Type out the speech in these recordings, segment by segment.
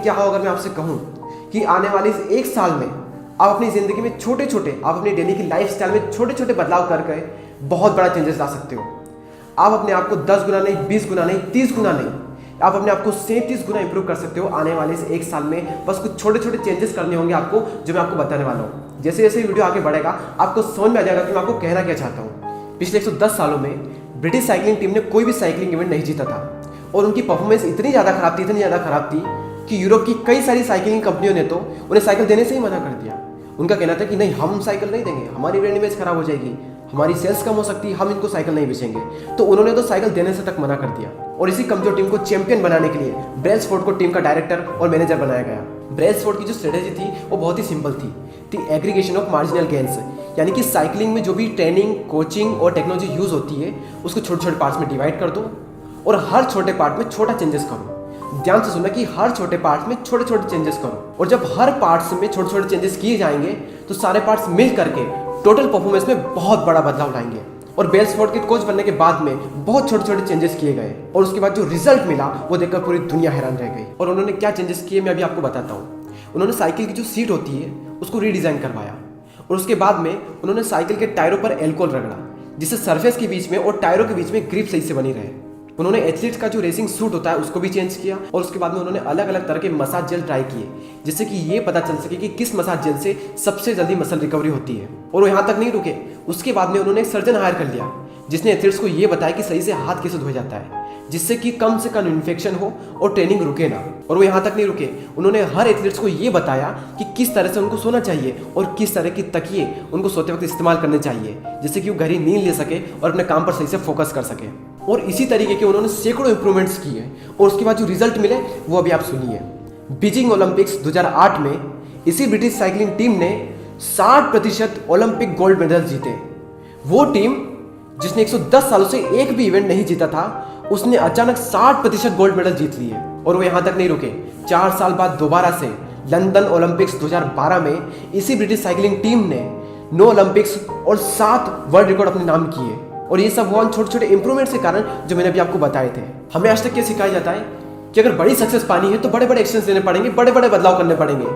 क्या हो अगर मैं आपसे कहूँ कि आने वाले इस एक साल में आप अपनी ज़िंदगी में छोटे छोटे, आप अपनी डेली की लाइफस्टाइल में छोटे छोटे बदलाव करके बहुत बड़ा चेंजेस ला सकते हो। आप अपने आप को 10 गुना नहीं, 20 गुना नहीं, 30 गुना नहीं, आप अपने आप को 37 गुना इंप्रूव कर सकते हो आने वाले इस एक साल में। बस कुछ छोटे छोटे चेंजेस करने होंगे आपको, जो मैं आपको बताने वाला हूँ। जैसे जैसे वीडियो आगे बढ़ेगा आपको समझ में आ जाएगा कि मैं आपको कहना क्या चाहता हूँ। पिछले 110 सालों में ब्रिटिश साइकिलिंग टीम ने कोई भी साइकिलिंग इवेंट नहीं जीता था और उनकी परफॉर्मेंस इतनी ज़्यादा खराब थी कि यूरोप की कई सारी साइकिलिंग कंपनियों ने तो उन्हें साइकिल देने से ही मना कर दिया। उनका कहना था कि नहीं, हम साइकिल नहीं देंगे, हमारी ब्रांड इमेज खराब हो जाएगी, हमारी सेल्स कम हो सकती है, हम इनको साइकिल नहीं बेचेंगे। तो उन्होंने तो साइकिल देने से तक मना कर दिया। और इसी कमजोर टीम को चैंपियन बनाने के लिए ब्रेसफोर्ड को टीम का डायरेक्टर और मैनेजर बनाया गया। ब्रेसफोर्ड की जो स्ट्रेटेजी थी वो बहुत ही सिंपल थी एग्रीगेशन ऑफ मार्जिनल गेन्स, यानी कि साइकिलिंग में जो भी ट्रेनिंग, कोचिंग और टेक्नोलॉजी यूज होती है उसको छोटे छोटे पार्ट्स में डिवाइड कर दो और हर छोटे पार्ट में छोटा चेंजेस करो। ध्यान से सुनना कि हर छोटे पार्ट्स में छोटे छोटे चेंजेस करो, और जब हर पार्ट्स में छोटे छोटे चेंजेस किए जाएंगे तो सारे पार्ट्स मिल करके टोटल परफॉर्मेंस में बहुत बड़ा बदलाव लाएंगे। और ब्रेसफोर्ड के कोच बनने के बाद में बहुत छोटे छोटे चेंजेस किए गए और उसके बाद जो रिजल्ट मिला वो देखकर पूरी दुनिया हैरान रह गई। और उन्होंने क्या चेंजेस किए मैं अभी आपको बताता हूँ। उन्होंने साइकिल की जो सीट होती है उसको रीडिज़ाइन करवाया और उसके बाद में उन्होंने साइकिल के टायरों पर एल्कोहल रगड़ा, जिससे सरफेस के बीच में और टायरों के बीच में ग्रिप सही से बनी रहे। उन्होंने एथलीट्स का जो रेसिंग सूट होता है उसको भी चेंज किया और उसके बाद में उन्होंने अलग अलग तरह के मसाज जेल ट्राई किए, जिससे कि ये पता चल सके कि किस मसाज जेल से सबसे जल्दी मसल रिकवरी होती है। और वो यहाँ तक नहीं रुके, उसके बाद में उन्होंने एक सर्जन हायर कर लिया जिसने एथलीट्स को ये बताया कि सही से हाथ कैसे धोया जाता है, जिससे कि कम से कम इन्फेक्शन हो और ट्रेनिंग रुके ना। और वो यहाँ तक नहीं रुके, उन्होंने हर एथलीट्स को ये बताया कि किस तरह से उनको सोना चाहिए और किस तरह की तकिए उनको सोते वक्त इस्तेमाल करने चाहिए, जिससे कि वो गहरी नींद ले सके और अपने काम पर सही से फोकस कर सके। और इसी तरीके के उन्होंने सैकड़ों इंप्रूवमेंट्स किए और उसके बाद जो रिजल्ट मिले वो अभी आप सुनिए। बीजिंग ओलंपिक्स 2008 में इसी ब्रिटिश साइकिलिंग टीम ने 60% ओलंपिक गोल्ड मेडल जीते। वो टीम जिसने 110 सालों से एक भी इवेंट नहीं जीता था, उसने अचानक 60% गोल्ड मेडल जीत लिए। और वो यहाँ तक नहीं रुके, 4 साल बाद दोबारा से लंदन ओलंपिक्स 2012 में इसी ब्रिटिश साइकिलिंग टीम ने 9 ओलंपिक्स और 7 वर्ल्ड रिकॉर्ड अपने नाम किए। और ये सब हुआ छोटे छोटे इंप्रूवमेंट्स के कारण जो मैंने अभी आपको बताए थे। हमें आज तक क्या सिखाया जाता है कि अगर बड़ी सक्सेस पानी है तो बड़े बड़े एक्शंस लेने पड़ेंगे, बड़े बड़े बदलाव करने पड़ेंगे।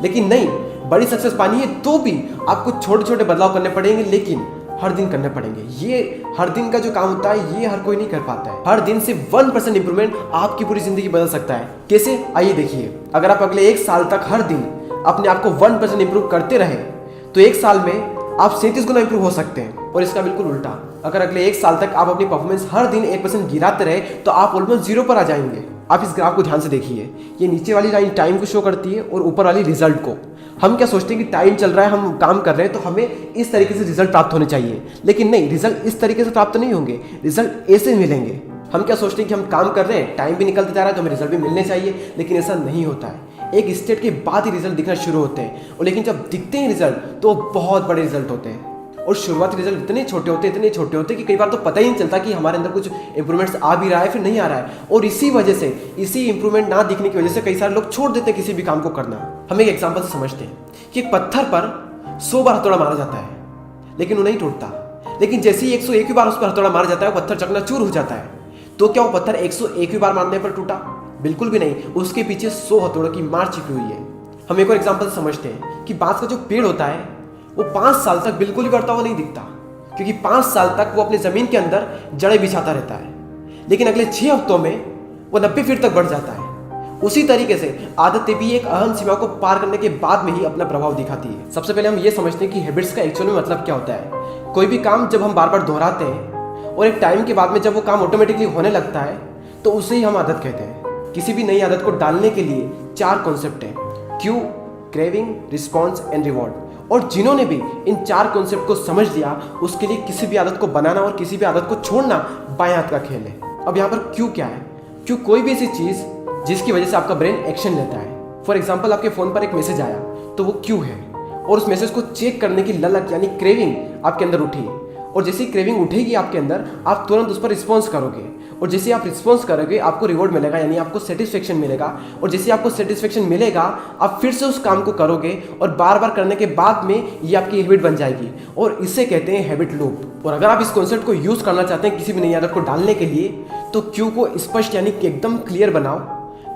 लेकिन नहीं, बड़ी सक्सेस पानी है तो भी आपको छोटे छोटे बदलाव करने पड़ेंगे, लेकिन हर दिन करने पड़ेंगे। ये हर दिन का जो काम होता है ये हर कोई नहीं कर पाता है। हर दिन से 1% इंप्रूवमेंट आपकी पूरी जिंदगी बदल सकता है। कैसे, आइए देखिए। अगर आप अगले एक साल तक हर दिन अपने आप को 1% इंप्रूव करते रहे तो एक साल में आप 37 गुना इंप्रूव हो सकते हैं। और इसका बिल्कुल उल्टा, अगर अगले एक साल तक आप अपनी परफॉर्मेंस हर दिन 1% गिराते रहे तो आप ऑलमोस्ट 0 पर आ जाएंगे। आप इस ग्राफ को ध्यान से देखिए, ये नीचे वाली लाइन टाइम को शो करती है और ऊपर वाली रिजल्ट को। हम क्या सोचते हैं कि टाइम चल रहा है, हम काम कर रहे हैं तो हमें इस तरीके से रिजल्ट प्राप्त होने चाहिए, लेकिन नहीं, रिजल्ट इस तरीके से प्राप्त नहीं होंगे, रिजल्ट ऐसे मिलेंगे। हम क्या सोचते हैं कि हम काम कर रहे हैं, टाइम भी निकलता जा रहा है तो हमें रिजल्ट भी मिलने चाहिए, लेकिन ऐसा नहीं होता है। एक स्टेट के बाद ही रिजल्ट दिखना शुरू होते हैं, और लेकिन जब दिखते हैं रिजल्ट तो बहुत बड़े रिजल्ट होते हैं। और शुरुआती रिजल्ट इतने छोटे होते कि कई बार तो पता ही नहीं चलता कि हमारे अंदर कुछ इंप्रूवमेंट्स आ भी रहा है फिर नहीं आ रहा है। और इसी वजह से, इसी इंप्रूवमेंट ना दिखने की वजह से कई सारे लोग छोड़ देते हैं किसी भी काम को करना। हम एक एग्जांपल से समझते हैं कि एक पत्थर पर 100 बार हथौड़ा मारा जाता है लेकिन वो नहीं टूटता, लेकिन जैसे ही 101 बार उस पर हथौड़ा मारा जाता है वो पत्थर चकनाचूर हो जाता है। तो क्या वो पत्थर 101 बार मारने पर टूटा? बिल्कुल भी नहीं, उसके पीछे 100 हथौड़ों की मार छिपी हुई है। हम एक और एग्जांपल से समझते हैं कि बांस का जो पेड़ होता है वो 5 साल तक बिल्कुल ही बढ़ता हुआ नहीं दिखता, क्योंकि 5 साल तक वो अपनी जमीन के अंदर जड़ें बिछाता रहता है, लेकिन अगले 6 हफ्तों में वो 90 फीट तक बढ़ जाता है। उसी तरीके से आदतें भी एक अहम सीमा को पार करने के बाद में ही अपना प्रभाव दिखाती है। सबसे पहले हम ये समझते हैं कि हैबिट्स का एक्चुअल में मतलब क्या होता है। कोई भी काम जब हम बार बार दोहराते हैं और एक टाइम के बाद में जब वो काम ऑटोमेटिकली होने लगता है तो उसे ही हम आदत कहते हैं। किसी भी नई आदत को डालने के लिए 4 कॉन्सेप्ट हैं: Q, craving, response and reward. और जिन्होंने भी इन 4 कॉन्सेप्ट को समझ लिया उसके लिए किसी भी आदत को बनाना और किसी भी आदत को छोड़ना बाएं हाथ का खेल है। अब यहाँ पर क्यू क्या है? क्यू कोई भी ऐसी चीज जिसकी वजह से आपका ब्रेन एक्शन लेता है। फॉर एग्जाम्पल, आपके फोन पर एक मैसेज आया तो वो क्यू है, और उस मैसेज को चेक करने की ललक यानी क्रेविंग आपके अंदर उठी, और जैसी क्रेविंग उठेगी आपके अंदर आप तुरंत उस पर रिस्पॉन्स करोगे, और जैसे आप रिस्पॉन्स करोगे आपको रिवॉर्ड मिलेगा यानी आपको सेटिस्फेक्शन मिलेगा, और जैसे आपको सेटिस्फेक्शन मिलेगा आप फिर से उस काम को करोगे और बार बार करने के बाद में ये आपकी हैबिट बन जाएगी, और इसे कहते हैं हैबिट लूप। और अगर आप इस कॉन्सेप्ट को यूज करना चाहते हैं किसी भी नई आदत को डालने के लिए तो क्यू को स्पष्ट यानी कि एकदम क्लियर बनाओ,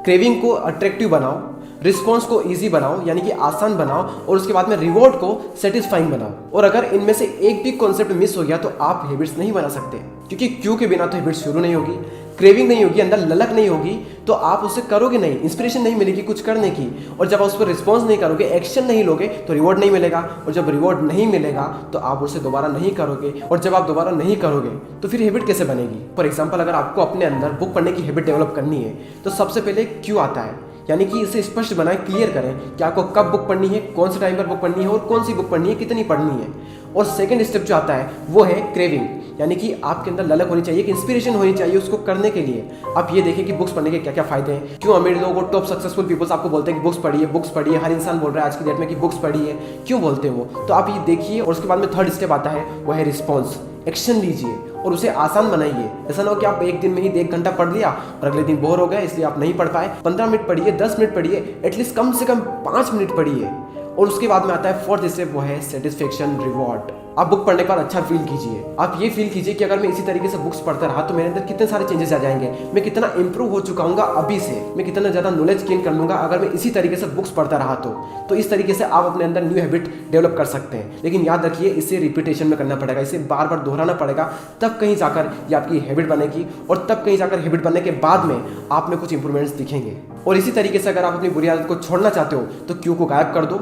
क्रेविंग को अट्रैक्टिव बनाओ, रिस्पॉन्स को ईजी बनाओ यानी कि आसान बनाओ, और उसके बाद में रिवॉर्ड को सेटिस्फाइंग बनाओ। और अगर इनमें से एक भी कॉन्सेप्ट मिस हो गया तो आप हैबिट्स नहीं बना सकते, क्योंकि क्यों के बिना तो हैबिट्स शुरू नहीं होगी, क्रेविंग नहीं होगी, अंदर ललक नहीं होगी तो आप उसे करोगे नहीं, इंस्पिरेशन नहीं मिलेगी कुछ करने की। और जब आप उस पर रिस्पॉन्स नहीं करोगे, एक्शन नहीं लोगे तो रिवॉर्ड नहीं मिलेगा, और जब रिवॉर्ड नहीं मिलेगा तो आप उसे दोबारा नहीं करोगे, और जब आप दोबारा नहीं करोगे तो फिर हैबिट कैसे बनेगी। फॉर एग्जाम्पल, अगर आपको अपने अंदर बुक पढ़ने की हैबिट डेवलप करनी है तो सबसे पहले क्यों आता है, यानी कि इसे स्पष्ट बनाएं, क्लियर करें कि आपको कब बुक पढ़नी है, कौन से टाइम पर बुक पढ़नी है और कौन सी बुक पढ़नी है, कितनी पढ़नी है। और सेकंड स्टेप जो आता है वो है क्रेविंग, यानी कि आपके अंदर ललक होनी चाहिए, एक इंस्पिरेशन होनी चाहिए उसको करने के लिए। आप ये देखें कि बुक्स पढ़ने के क्या क्या फायदे हैं, क्यों अमीर लोगों को, टॉप सक्सेसफुल पीपल्स आपको बोलते हैं कि बुक्स पढ़िए, बुक्स पढ़िए, हर इंसान बोल रहा है आज की डेट में कि बुक्स पढ़िए, क्यों बोलते हैं वो, तो आप ये देखिए। और उसके बाद में थर्ड स्टेप आता है वो है रिस्पॉन्स, एक्शन लीजिए और उसे आसान बनाइए। ऐसा ना हो कि आप एक दिन में ही 1 घंटा पढ़ लिया और अगले दिन बोर हो गए इसलिए आप नहीं पढ़ पाए। 15 मिनट पढ़िए, 10 मिनट पढ़िए, एटलीस्ट कम से कम 5 मिनट पढ़िए। और उसके बाद में आता है फोर्थ स्टेप, वो है सेटिस्फेक्शन, रिवॉर्ड। आप बुक पढ़ने के बाद अच्छा फील कीजिए, आप ये फील कीजिए कि अगर मैं इसी तरीके से बुक्स पढ़ता रहा तो मेरे अंदर कितने सारे चेंजेस आ जाएंगे, मैं कितना इंप्रूव हो चुका हूँ अभी से, मैं कितना ज़्यादा नॉलेज गेन कर लूँगा अगर मैं इसी तरीके से बुक्स पढ़ता रहा तो इस तरीके से आप अपने अंदर न्यू हैबिट डेवलप कर सकते हैं। लेकिन याद रखिए इसे रिपीटेशन में करना पड़ेगा, इसे बार बार दोहराना पड़ेगा, तब कहीं जाकर ये आपकी हैबिट बनेगी, और तब कहीं जाकर हैबिट बनने के बाद में आप में कुछ इंप्रूवमेंट्स दिखेंगे। और इसी तरीके से अगर आप अपनी बुरी आदत को छोड़ना चाहते हो तो क्यों को गायब कर दो,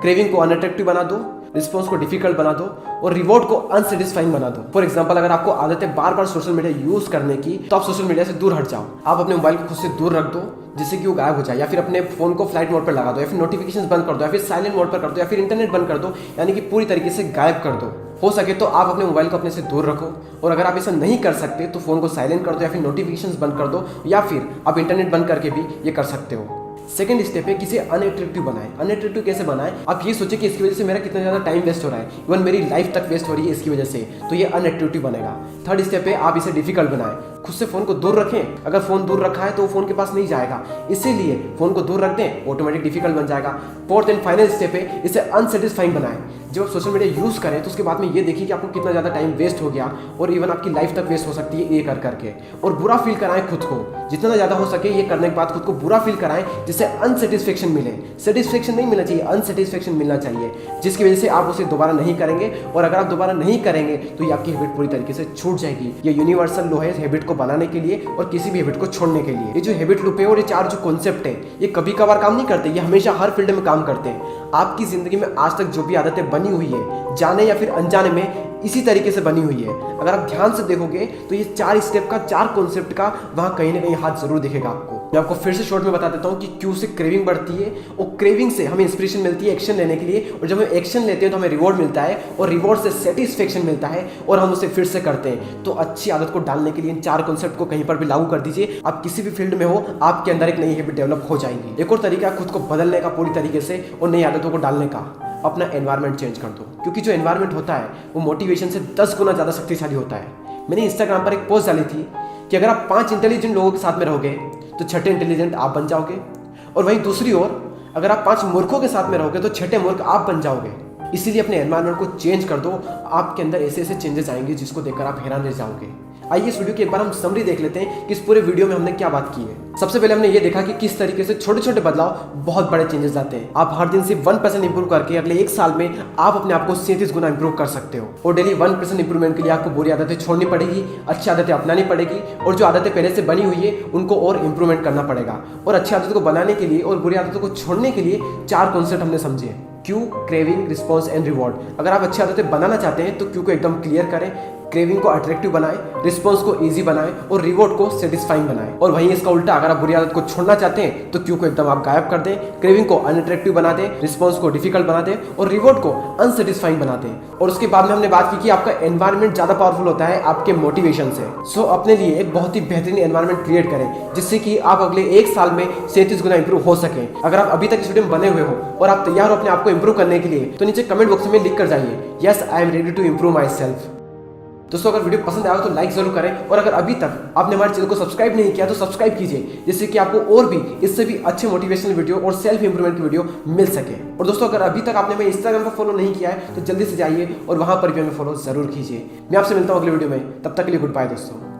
क्रेविंग को अनअट्रैक्टिव बना दो, रिस्पॉन्स को डिफिकल्ट बना दो और रिवॉर्ड को अनसेटिस्फाइंग बना दो। फॉर एग्जांपल, अगर आपको आदत है बार बार सोशल मीडिया यूज करने की तो आप सोशल मीडिया से दूर हट जाओ, आप अपने मोबाइल को खुद से दूर रख दो जिससे कि वो गायब हो जाए, या फिर अपने फोन को फ्लाइट मोड पर लगा दो, या फिर नोटिफिकेशंस बंद कर दो, या फिर साइलेंट मोड पर कर दो, या फिर इंटरनेट बंद कर दो, यानी कि पूरी तरीके से गायब कर दो। हो सके तो आप अपने मोबाइल को अपने से दूर रखो, और अगर आप ऐसा नहीं कर सकते तो फोन को साइलेंट कर दो या फिर नोटिफिकेशंस बंद कर दो, या फिर आप इंटरनेट बंद करके भी ये कर सकते हो। सेकंड स्टेप है किसी अनअट्रैक्टिव बनाएं। अनअट्रैक्टिव कैसे बनाएं, आप ये सोचें कि इसकी वजह से मेरा कितना ज़्यादा टाइम वेस्ट हो रहा है, इवन मेरी लाइफ तक वेस्ट हो रही है इसकी वजह से, तो ये अनअट्रैक्टिव बनेगा। थर्ड स्टेप है आप इसे डिफिकल्ट बनाएं, खुद से फोन को दूर रखें, अगर फोन दूर रखा है तो वो फोन के पास नहीं जाएगा, इसीलिए फोन को दूर रख दें, ऑटोमेटिक डिफिकल्ट बन जाएगा। फोर्थ एंड फाइनल स्टेप है इसे अनसेटिस्फाइंग बनाएं। जब आप सोशल मीडिया यूज़ करें तो उसके बाद में ये देखिए कि आपको कितना ज़्यादा टाइम वेस्ट हो गया, और इवन आपकी लाइफ तक वेस्ट हो सकती है ये कर करके, और बुरा फील कराएं खुद को, जितना ज़्यादा हो सके ये करने के बाद खुद को बुरा फील कराएं जिससे अनसेटिस्फेक्शन मिले। सेटिस्फेक्शन नहीं मिलना चाहिए, अनसेटिस्फेक्शन मिलना चाहिए, जिसकी वजह से आप उसे दोबारा नहीं करेंगे, और अगर आप दोबारा नहीं करेंगे तो ये आपकी हैबिट पूरी तरीके से छूट जाएगी। ये यूनिवर्सल लॉ है हैबिट को बनाने के लिए और किसी भी हैबिट को छोड़ने के लिए। ये जो हैबिट लूप है और ये 4 जो कॉन्सेप्ट है ये कभी कभार काम नहीं करते, ये हमेशा हर फील्ड में काम करते हैं। आपकी जिंदगी में आज तक जो भी आदतें बनी हुई है, जाने या फिर अनजाने में, इसी तरीके से बनी हुई है। अगर आप ध्यान से देखोगे तो ये 4 स्टेप का, 4 कॉन्सेप्ट का वहां कहीं ना कहीं हाथ जरूर दिखेगा आपको। मैं आपको फिर से शॉर्ट में बता देता हूँ कि क्यों से क्रेविंग बढ़ती है, और क्रेविंग से हमें इंस्पिरेशन मिलती है एक्शन लेने के लिए, और जब हम एक्शन लेते हैं तो हमें रिवॉर्ड मिलता है, और रिवॉर्ड से सेटिस्फेक्शन मिलता है, और हम उसे फिर से करते हैं। तो अच्छी आदत को डालने के लिए इन 4 कॉन्सेप्ट को कहीं पर भी लागू कर दीजिए। आप किसी भी फील्ड में हो, आपके अंदर एक नई हैबिट डेवलप हो जाएगी। एक और तरीका खुद को बदलने का पूरी तरीके से और नई आदतों को डालने का, अपना एनवायरनमेंट चेंज कर दो, क्योंकि जो एनवायरनमेंट होता है वो मोटिवेशन से 10 गुना ज़्यादा शक्तिशाली होता है। मैंने इंस्टाग्राम पर एक पोस्ट डाली थी कि अगर आप 5 इंटेलिजेंट लोगों के साथ में रहोगे तो 6ठे इंटेलिजेंट आप बन जाओगे, और वहीं दूसरी ओर अगर आप 5 मूर्खों के साथ में रहोगे तो 6ठे मूर्ख आप बन जाओगे। इसीलिए अपने एनवायरनमेंट को चेंज कर दो, आपके अंदर ऐसे ऐसे चेंजेस आएंगे जिसको देखकर आप हैरान रह जाओगे। आइए इस वीडियो की एक बार हम समरी देख लेते हैं कि इस पूरे वीडियो में हमने क्या बात की है। सबसे पहले हमने ये देखा कि किस तरीके से छोटे छोटे बदलाव बहुत बड़े चेंजेस लाते हैं। आप हर दिन से 1% इंप्रूव करके अगले 1 साल में आप अपने आप को 37 गुना इंप्रूव कर सकते हो। और डेली 1% इंप्रूवमेंट के लिए आपको बुरी आदतें छोड़नी पड़ेगी, अच्छी आदतें अपनानी पड़ेगी, और जो आदतें पहले से बनी हुई है उनको और इंप्रूवमेंट करना पड़ेगा। और अच्छी आदतों को बनाने के लिए और बुरी आदतों को छोड़ने के लिए 4 कॉन्सेप्ट हमने समझे, Q, craving, response and reward. अगर आप अच्छी आदतें बनाना चाहते हैं तो क्यू को एकदम क्लियर करें, क्रेविंग को अट्रैक्टिव बनाएं, रिस्पॉन्स को इजी बनाएं और रिवॉर्ड को सेटिस्फाइंग बनाएं। और वहीं इसका उल्टा, अगर आप बुरी आदत को छोड़ना चाहते हैं तो क्यू को एकदम आप गायब कर दें, क्रेविंग को अनअट्रैक्टिव बना दें, रिस्पॉन्स को डिफिकल्ट बना दें और रिवॉर्ड को अनसेटिस्फाइंग बना दें। और उसके बाद में हमने बात की कि आपका एनवायरनमेंट ज्यादा पावरफुल होता है आपके मोटिवेशन से। सो अपने लिए एक बहुत ही बेहतरीन एनवायरनमेंट क्रिएट करें जिससे कि आप अगले 1 साल में 37 गुना इंप्रूव हो सके। अगर आप अभी तक इस वीडियो में बने हुए हो और आप तैयार हो अपने आप को इंप्रूव करने के लिए, तो नीचे कमेंट बॉक्स में लिख कर जाइए, yes I am ready to improve myself. दोस्तों, अगर वीडियो पसंद आया तो लाइक जरूर करें, और अगर अभी तक आपने हमारे चैनल को सब्सक्राइब नहीं किया तो सब्सक्राइब कीजिए, जिससे कि आपको और भी इससे भी अच्छे मोटिवेशनल वीडियो और सेल्फ इंप्रूवमेंट की वीडियो मिल सके। और दोस्तों, अगर अभी तक आपने हमें इंस्टाग्राम पर फॉलो नहीं किया है तो जल्दी से जाइए और वहां पर भी हमें फॉलो जरूर कीजिए। मैं आपसे मिलता हूं अगले वीडियो में, तब तक के लिए गुड बाय दोस्तों।